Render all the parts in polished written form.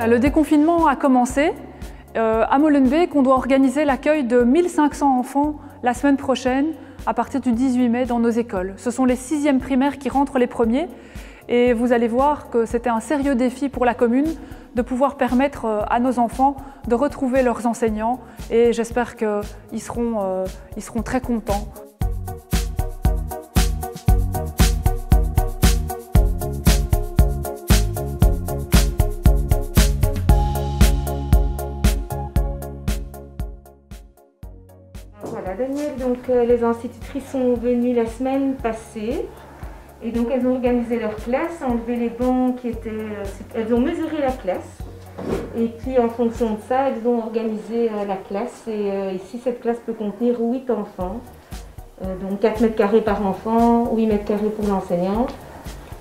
Le déconfinement a commencé. À Molenbeek, on doit organiser l'accueil de 1500 enfants la semaine prochaine à partir du 18 mai dans nos écoles. Ce sont les 6e primaires qui rentrent les premiers et vous allez voir que c'était un sérieux défi pour la commune de pouvoir permettre à nos enfants de retrouver leurs enseignants et j'espère qu'ils seront très contents. Voilà Daniel, donc les institutrices sont venues la semaine passée et donc elles ont organisé leur classe, enlevé les bancs qui étaient... elles ont mesuré la classe et puis en fonction de ça, elles ont organisé la classe et ici cette classe peut contenir 8 enfants, donc 4 mètres carrés par enfant, 8 mètres carrés pour l'enseignant.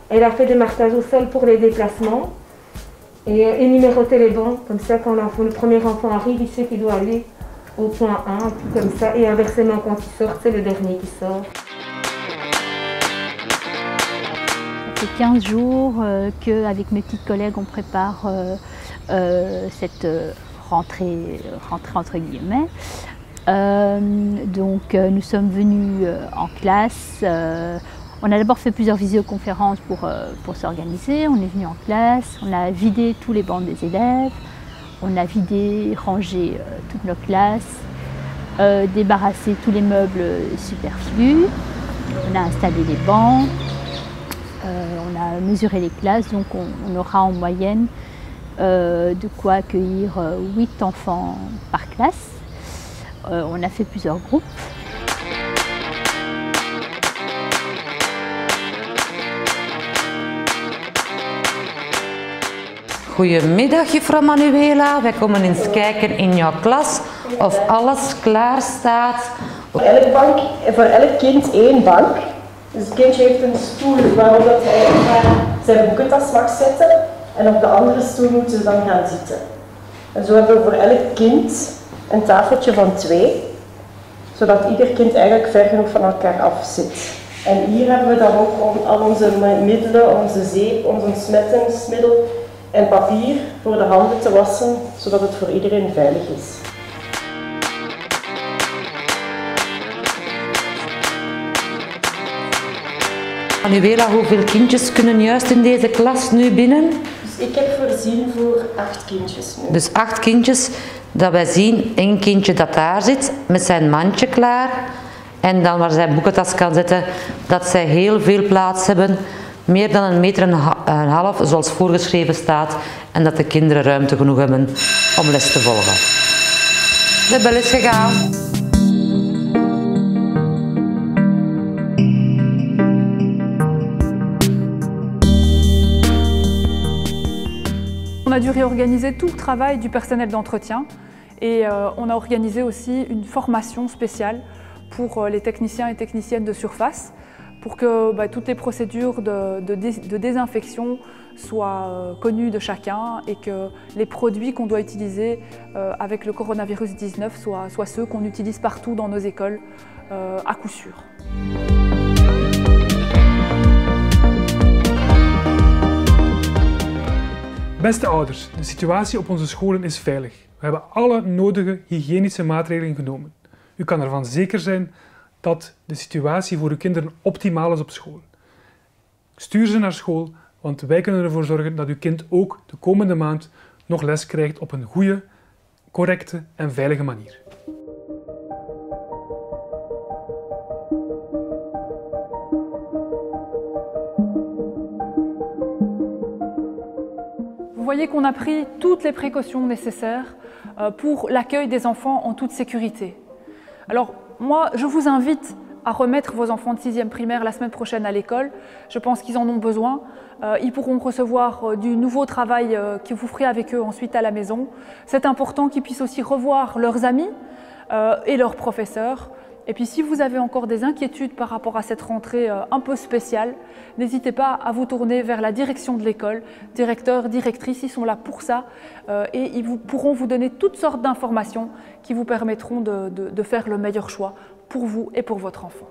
Elle a fait des marquages au sol pour les déplacements et numéroté les bancs, comme ça quand le premier enfant arrive, il sait qu'il doit aller au point 1, puis comme ça, et inversement quand il sort, c'est le dernier qui sort. Ça fait 15 jours qu'avec mes petites collègues, on prépare cette rentrée entre guillemets. Donc nous sommes venus en classe. On a d'abord fait plusieurs visioconférences pour s'organiser. On est venu en classe, on a vidé tous les bancs des élèves. On a vidé, rangé toutes nos classes, débarrassé tous les meubles superflus, on a installé les bancs, on a mesuré les classes, donc on aura en moyenne de quoi accueillir 8 enfants par classe. On a fait plusieurs groupes. Goedemiddag juffrouw Manuela, wij komen eens kijken in jouw klas of alles klaar staat. Voor elk kind 1 bank. Dus het kindje heeft een stoel waarop hij zijn boekentas mag zetten en op de andere stoel moeten ze dan gaan zitten. En zo hebben we voor elk kind een tafeltje van 2, zodat ieder kind eigenlijk ver genoeg van elkaar af zit. En hier hebben we dan ook al onze middelen, onze zeep, ons ontsmettingsmiddel en papier voor de handen te wassen, zodat het voor iedereen veilig is. Manuela, hoeveel kindjes kunnen juist in deze klas nu binnen? Dus ik heb voorzien voor 8 kindjes nu. Dus 8 kindjes, dat wij zien, 1 kindje dat daar zit met zijn mandje klaar en dan waar zijn boekentas kan zetten, dat zij heel veel plaats hebben. Meer dan 1,5 meter zoals voorgeschreven staat en dat de kinderen ruimte genoeg hebben om les te volgen. De bel is gegaan. On a dû réorganiser tout le travail du personnel d'entretien et on a organisé aussi une formation spéciale pour les techniciens et techniciennes de surface pour que toutes les procédures de désinfection soient connues de chacun et que les produits qu'on doit utiliser avec le coronavirus 19 soient ceux qu'on utilise partout dans nos écoles à coup sûr. Beste ouders, de situatie op onze scholen is veilig. We hebben alle nodige hygiënische maatregelen genomen. U kan ervan zeker zijn dat de situatie voor uw kinderen optimaal is op school. Stuur ze naar school, want wij kunnen ervoor zorgen dat uw kind ook de komende maand nog les krijgt op een goede, correcte en veilige manier. Vous voyez qu'on a pris toutes les précautions nécessaires pour l'accueil des enfants en toute sécurité. Alors moi, je vous invite à remettre vos enfants de 6e primaire la semaine prochaine à l'école. Je pense qu'ils en ont besoin. Ils pourront recevoir du nouveau travail que vous ferez avec eux ensuite à la maison. C'est important qu'ils puissent aussi revoir leurs amis et leurs professeurs Et puis si vous avez encore des inquiétudes par rapport à cette rentrée un peu spéciale, n'hésitez pas à vous tourner vers la direction de l'école. Directeurs, directrices, ils sont là pour ça et ils pourront vous donner toutes sortes d'informations qui vous permettront de faire le meilleur choix pour vous et pour votre enfant.